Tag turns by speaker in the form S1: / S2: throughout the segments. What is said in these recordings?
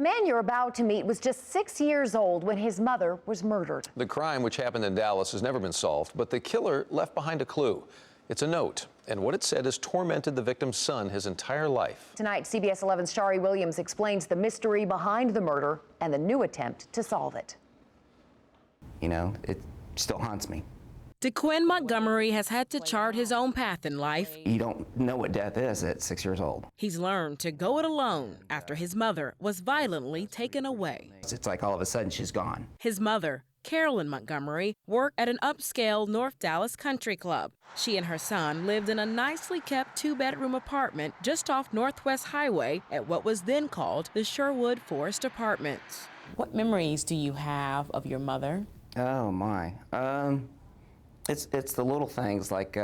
S1: man you're about to meet was just 6 years old when his mother was murdered.
S2: The crime, which happened in Dallas, has never been solved, but the killer left behind a clue. It's a note, and what it said has tormented the victim's son his entire life.
S1: Tonight, CBS 11's Sharrie Williams explains the mystery behind the murder and the new attempt to solve it.
S3: You know, it still haunts me.
S4: DeQuinn Montgomery has had to chart his own path in life.
S3: You don't know what death is at 6 years old.
S4: He's learned to go it alone after his mother was violently taken away.
S3: It's like all of a sudden she's gone.
S4: His mother, Carolyn Montgomery, worked at an upscale North Dallas country club. She and her son lived in a nicely kept 2-bedroom apartment just off Northwest Highway at what was then called the Sherwood Forest Apartments.
S5: What memories do you have of your mother?
S3: Oh my. It's the little things like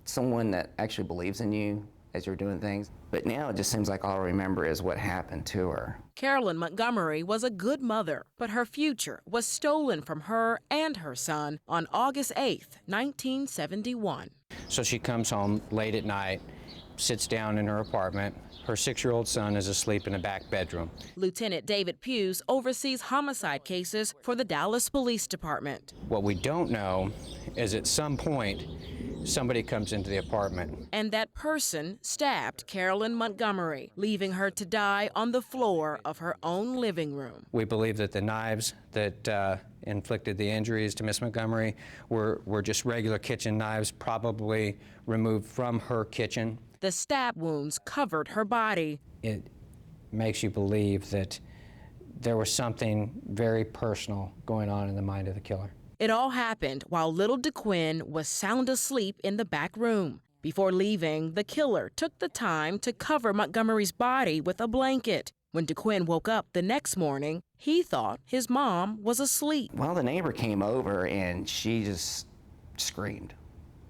S3: someone that actually believes in you as you're doing things. But now it just seems like all I remember is what happened to her.
S4: Carolyn Montgomery was a good mother, but her future was stolen from her and her son on August 8th, 1971.
S6: So she comes home late at night, sits down in her apartment. Her 6-year-old son is asleep in the back bedroom.
S4: Lieutenant David Pughs oversees homicide cases for the Dallas Police Department.
S6: What we don't know is at some point somebody comes into the apartment.
S4: And that person stabbed Carolyn Montgomery, leaving her to die on the floor of her own living room.
S6: We believe that the knives that inflicted the injuries to Miss Montgomery were just regular kitchen knives, probably removed from her kitchen.
S4: The stab wounds covered her body.
S6: It makes you believe that there was something very personal going on in the mind of the killer.
S4: It all happened while little DeQuinn was sound asleep in the back room. Before leaving, the killer took the time to cover Montgomery's body with a blanket. When DeQuinn woke up the next morning, he thought his mom was asleep.
S3: Well, the neighbor came over and she just screamed,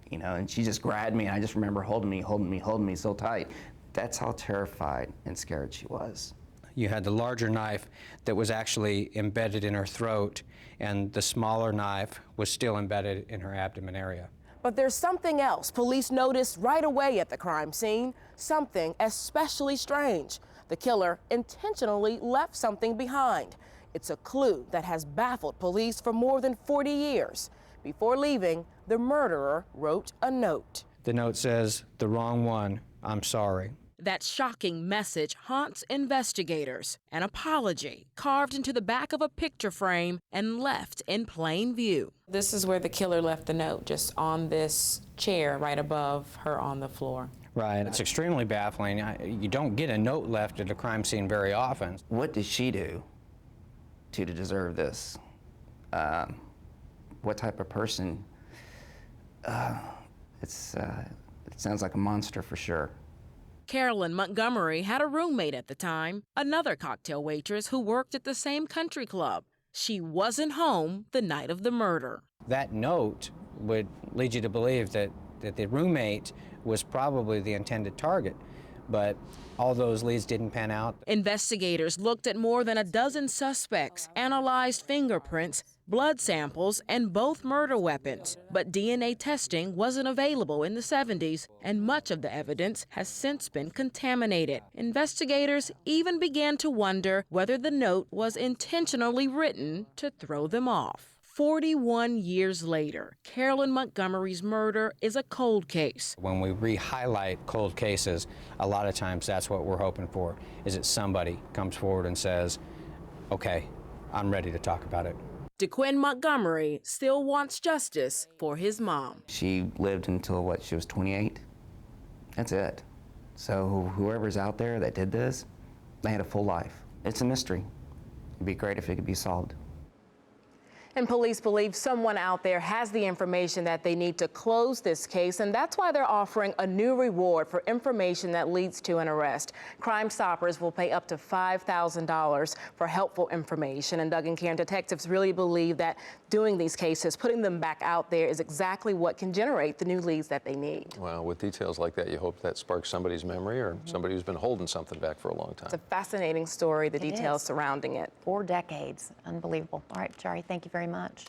S3: you know, and she just grabbed me, and I just remember holding me so tight. That's how terrified and scared she was.
S6: You had the larger knife that was actually embedded in her throat, and the smaller knife was still embedded in her abdomen area.
S7: But there's something else police noticed right away at the crime scene, something especially strange. The killer intentionally left something behind. It's a clue that has baffled police for more than 40 years. Before leaving, the murderer wrote a note.
S6: The note says, "The wrong one, I'm sorry."
S4: That shocking message haunts investigators. An apology carved into the back of a picture frame and left in plain view.
S5: This is where the killer left the note, just on this chair right above her on the floor.
S6: Right, it's extremely baffling. You don't get a note left at a crime scene very often.
S3: What did she do to deserve this? What type of person? It sounds like a monster for sure.
S4: Carolyn Montgomery had a roommate at the time, another cocktail waitress who worked at the same country club. She wasn't home the night of the murder.
S6: That note would lead you to believe that the roommate was probably the intended target, but all those leads didn't pan out.
S4: Investigators looked at more than a dozen suspects, analyzed fingerprints, blood samples, and both murder weapons. But DNA testing wasn't available in the 70s, and much of the evidence has since been contaminated. Investigators even began to wonder whether the note was intentionally written to throw them off. 41 years later, Carolyn Montgomery's murder is a cold case.
S6: When we re-highlight cold cases, a lot of times that's what we're hoping for, is that somebody comes forward and says, okay, I'm ready to talk about it.
S4: DeQuinn Montgomery still wants justice for his mom.
S3: She lived until, what, she was 28? That's it. So whoever's out there that did this, they had a full life. It's a mystery. It'd be great if it could be solved.
S7: And police believe someone out there has the information that they need to close this case, and that's why they're offering a new reward for information that leads to an arrest. Crime Stoppers will pay up to $5,000 for helpful information, and Doug and Karen, detectives really believe that doing these cases, putting them back out there, is exactly what can generate the new leads that they need.
S2: Well, with details like that, you hope that sparks somebody's memory or somebody who's been holding something back for a long time.
S7: It's a fascinating story, the details surrounding it.
S1: 4 decades. Unbelievable. All right, Sharrie, thank you very much.